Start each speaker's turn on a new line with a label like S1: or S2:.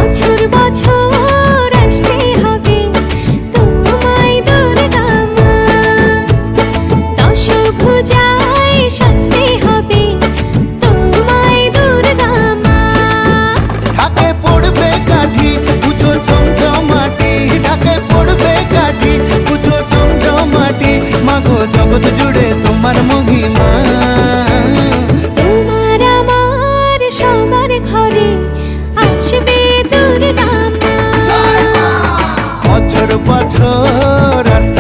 S1: বছর বছর আসতে হবে তোমায় দুর্গা মা, দশভুজায় সাজতে হবে তোমায় দুর্গা মা।
S2: ঢাকে পড়বে কাঠি পুজো চমচমাটি, ঢাকে পড়বে কাঠি পুজো চমচমাটি, মাগো জগৎ জুড়ে তোমার মহিমা।
S1: তোমার আমার সবার ঘরে আসবে দুর্গা মা।
S2: বছর বছর আসতে